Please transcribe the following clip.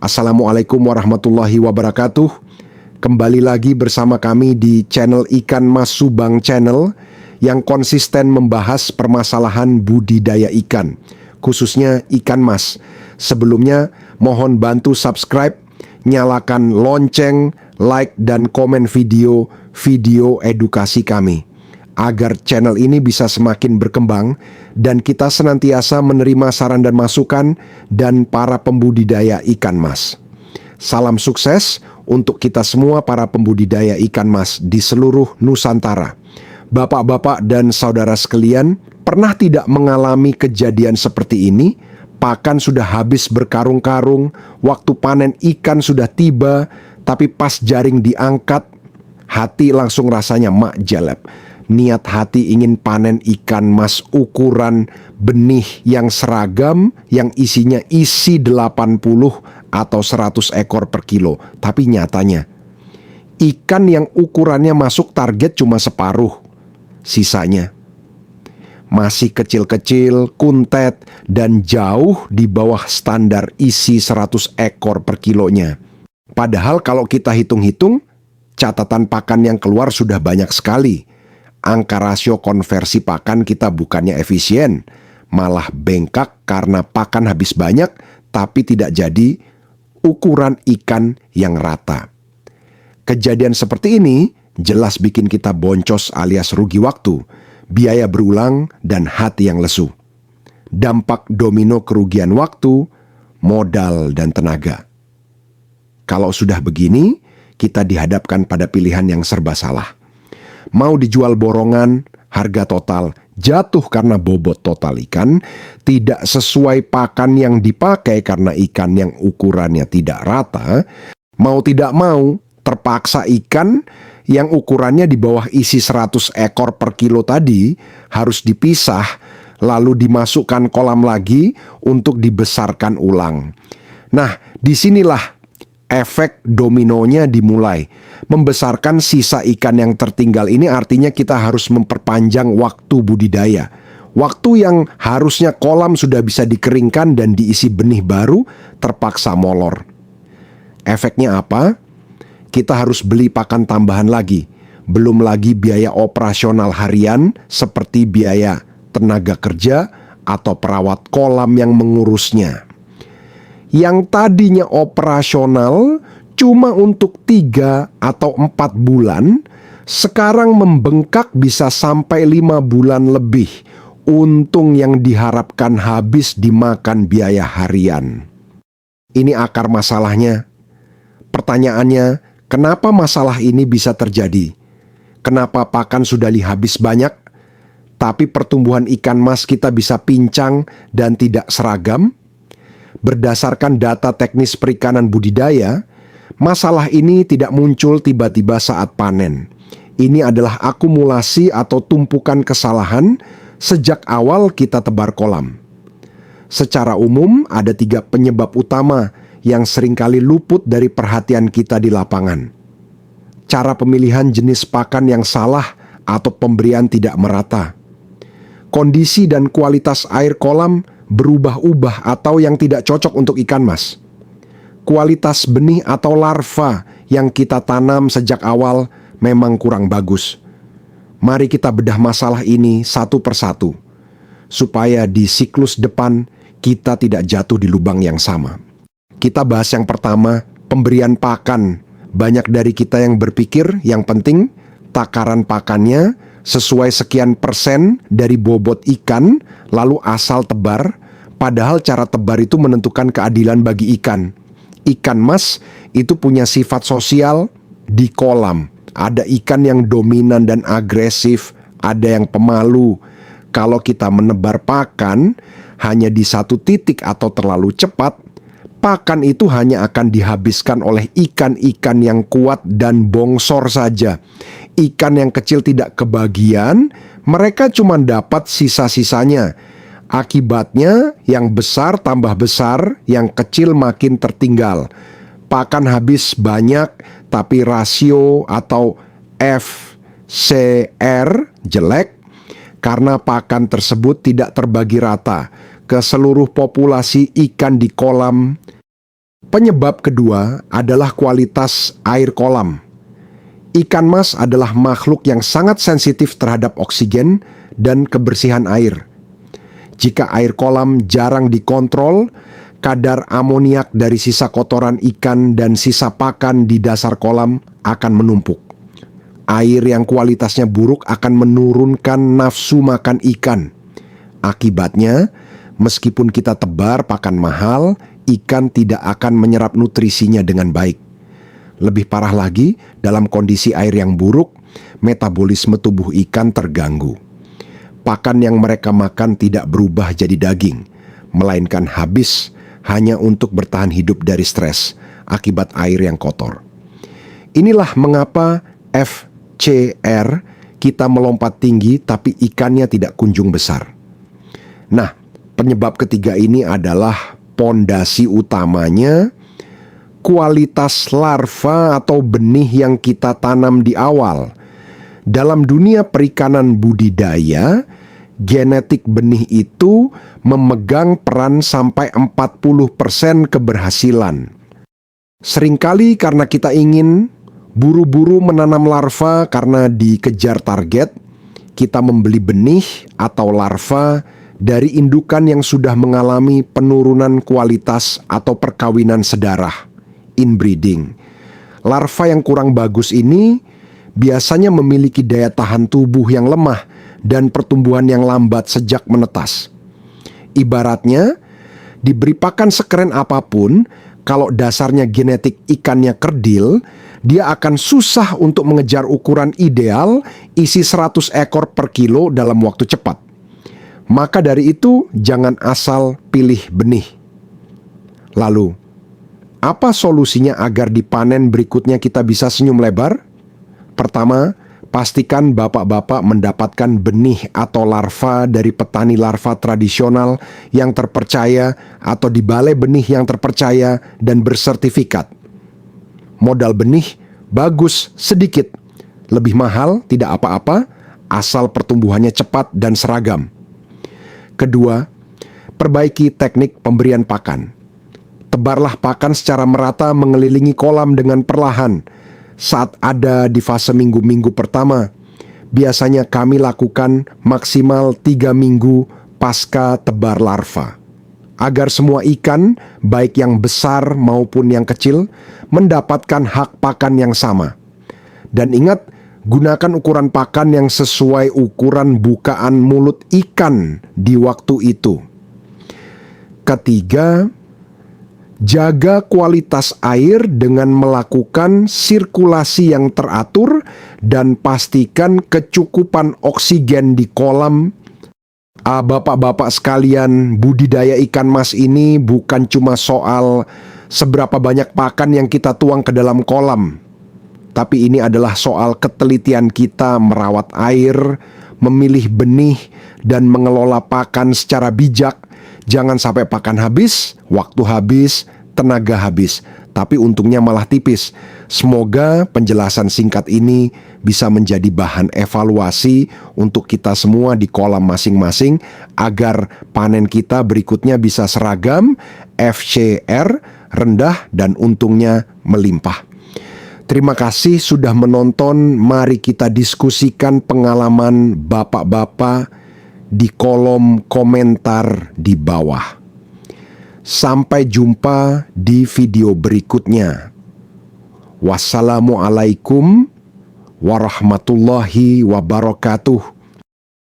Assalamualaikum warahmatullahi wabarakatuh. Kembali lagi bersama kami di channel Ikan Mas Subang Channel yang konsisten membahas permasalahan budidaya ikan, khususnya ikan mas. Sebelumnya mohon bantu subscribe, nyalakan lonceng, like dan komen video edukasi kami, agar channel ini bisa semakin berkembang dan kita senantiasa menerima saran dan masukan dan para pembudidaya ikan mas. Salam sukses untuk kita semua para pembudidaya ikan mas di seluruh Nusantara. Bapak-bapak dan saudara sekalian, pernah tidak mengalami kejadian seperti ini? Pakan sudah habis berkarung-karung, waktu panen ikan sudah tiba, tapi pas jaring diangkat, hati langsung rasanya makjalab. Niat hati ingin panen ikan mas ukuran benih yang seragam, yang isinya isi 80 atau 100 ekor per kilo. Tapi nyatanya, ikan yang ukurannya masuk target cuma separuh. Sisanya masih kecil-kecil, kuntet, dan jauh di bawah standar isi 100 ekor per kilonya. Padahal kalau kita hitung-hitung, catatan pakan yang keluar sudah banyak sekali. Angka rasio konversi pakan kita bukannya efisien, malah bengkak karena pakan habis banyak, tapi tidak jadi ukuran ikan yang rata. Kejadian seperti ini jelas bikin kita boncos alias rugi waktu, biaya berulang, dan hati yang lesu. Dampak domino kerugian waktu, modal, dan tenaga. Kalau sudah begini, kita dihadapkan pada pilihan yang serba salah. Mau dijual borongan, harga total jatuh karena bobot total ikan tidak sesuai pakan yang dipakai karena ikan yang ukurannya tidak rata. Mau tidak mau, terpaksa ikan yang ukurannya di bawah isi 100 ekor per kilo tadi harus dipisah, lalu dimasukkan kolam lagi untuk dibesarkan ulang. Nah, disinilah efek dominonya dimulai. Membesarkan sisa ikan yang tertinggal ini artinya kita harus memperpanjang waktu budidaya. Waktu yang harusnya kolam sudah bisa dikeringkan dan diisi benih baru terpaksa molor. Efeknya apa? Kita harus beli pakan tambahan lagi. Belum lagi biaya operasional harian seperti biaya tenaga kerja atau perawat kolam yang mengurusnya. Yang tadinya operasional cuma untuk 3 atau 4 bulan, sekarang membengkak bisa sampai 5 bulan lebih. Untung yang diharapkan habis dimakan biaya harian. Ini akar masalahnya. Pertanyaannya, kenapa masalah ini bisa terjadi? Kenapa pakan sudah habis banyak, tapi pertumbuhan ikan mas kita bisa pincang dan tidak seragam? Berdasarkan data teknis perikanan budidaya, masalah ini tidak muncul tiba-tiba saat panen. Ini adalah akumulasi atau tumpukan kesalahan sejak awal kita tebar kolam. Secara umum, ada 3 penyebab utama yang seringkali luput dari perhatian kita di lapangan. Cara pemilihan jenis pakan yang salah atau pemberian tidak merata. Kondisi dan kualitas air kolam berubah-ubah atau yang tidak cocok untuk ikan mas. Kualitas benih atau larva yang kita tanam sejak awal memang kurang bagus. Mari kita bedah masalah ini satu persatu, supaya di siklus depan kita tidak jatuh di lubang yang sama. Kita bahas yang pertama, pemberian pakan. Banyak dari kita yang berpikir yang penting takaran pakannya sesuai sekian persen dari bobot ikan, lalu asal tebar, padahal cara tebar itu menentukan keadilan bagi ikan. Ikan mas itu punya sifat sosial di kolam. Ada ikan yang dominan dan agresif, ada yang pemalu. Kalau kita menebar pakan hanya di satu titik atau terlalu cepat, pakan itu hanya akan dihabiskan oleh ikan-ikan yang kuat dan bongsor saja. Ikan yang kecil tidak kebagian, mereka cuma dapat sisa-sisanya. Akibatnya yang besar tambah besar, yang kecil makin tertinggal. Pakan habis banyak, tapi rasio atau FCR jelek karena pakan tersebut tidak terbagi rata ke seluruh populasi ikan di kolam. Penyebab kedua adalah kualitas air kolam. Ikan mas adalah makhluk yang sangat sensitif terhadap oksigen dan kebersihan air. Jika air kolam jarang dikontrol, kadar amoniak dari sisa kotoran ikan dan sisa pakan di dasar kolam akan menumpuk. Air yang kualitasnya buruk akan menurunkan nafsu makan ikan. Akibatnya, meskipun kita tebar pakan mahal, ikan tidak akan menyerap nutrisinya dengan baik. Lebih parah lagi, dalam kondisi air yang buruk, metabolisme tubuh ikan terganggu. Pakan yang mereka makan tidak berubah jadi daging, melainkan habis hanya untuk bertahan hidup dari stres akibat air yang kotor. Inilah mengapa FCR kita melompat tinggi tapi ikannya tidak kunjung besar. Nah, penyebab ketiga ini adalah pondasi utamanya kualitas larva atau benih yang kita tanam di awal. Dalam dunia perikanan budidaya, genetik benih itu memegang peran sampai 40% keberhasilan. Seringkali karena kita ingin buru-buru menanam larva karena dikejar target, kita membeli benih atau larva dari indukan yang sudah mengalami penurunan kualitas atau perkawinan sedarah, inbreeding. Larva yang kurang bagus ini biasanya memiliki daya tahan tubuh yang lemah dan pertumbuhan yang lambat sejak menetas. Ibaratnya, diberi pakan sekeren apapun, kalau dasarnya genetik ikannya kerdil, dia akan susah untuk mengejar ukuran ideal isi 100 ekor per kilo dalam waktu cepat. Maka dari itu, jangan asal pilih benih. Lalu, apa solusinya agar di panen berikutnya kita bisa senyum lebar? Pertama, pastikan bapak-bapak mendapatkan benih atau larva dari petani larva tradisional yang terpercaya atau di balai benih yang terpercaya dan bersertifikat. Modal benih bagus sedikit, lebih mahal tidak apa-apa, asal pertumbuhannya cepat dan seragam. Kedua, perbaiki teknik pemberian pakan. Tebarlah pakan secara merata mengelilingi kolam dengan perlahan. Saat ada di fase minggu-minggu pertama, biasanya kami lakukan maksimal 3 minggu pasca tebar larva. Agar semua ikan, baik yang besar maupun yang kecil, mendapatkan hak pakan yang sama. Dan ingat, gunakan ukuran pakan yang sesuai ukuran bukaan mulut ikan di waktu itu. Ketiga, jaga kualitas air dengan melakukan sirkulasi yang teratur dan pastikan kecukupan oksigen di kolam. Bapak-bapak sekalian, budidaya ikan mas ini bukan cuma soal seberapa banyak pakan yang kita tuang ke dalam kolam, tapi ini adalah soal ketelitian kita merawat air, memilih benih, dan mengelola pakan secara bijak. Jangan sampai pakan habis, waktu habis, tenaga habis, tapi untungnya malah tipis. Semoga penjelasan singkat ini bisa menjadi bahan evaluasi untuk kita semua di kolam masing-masing agar panen kita berikutnya bisa seragam, FCR rendah, dan untungnya melimpah. Terima kasih sudah menonton. Mari kita diskusikan pengalaman bapak-bapak di kolom komentar di bawah. Sampai jumpa di video berikutnya. Wassalamualaikum warahmatullahi wabarakatuh.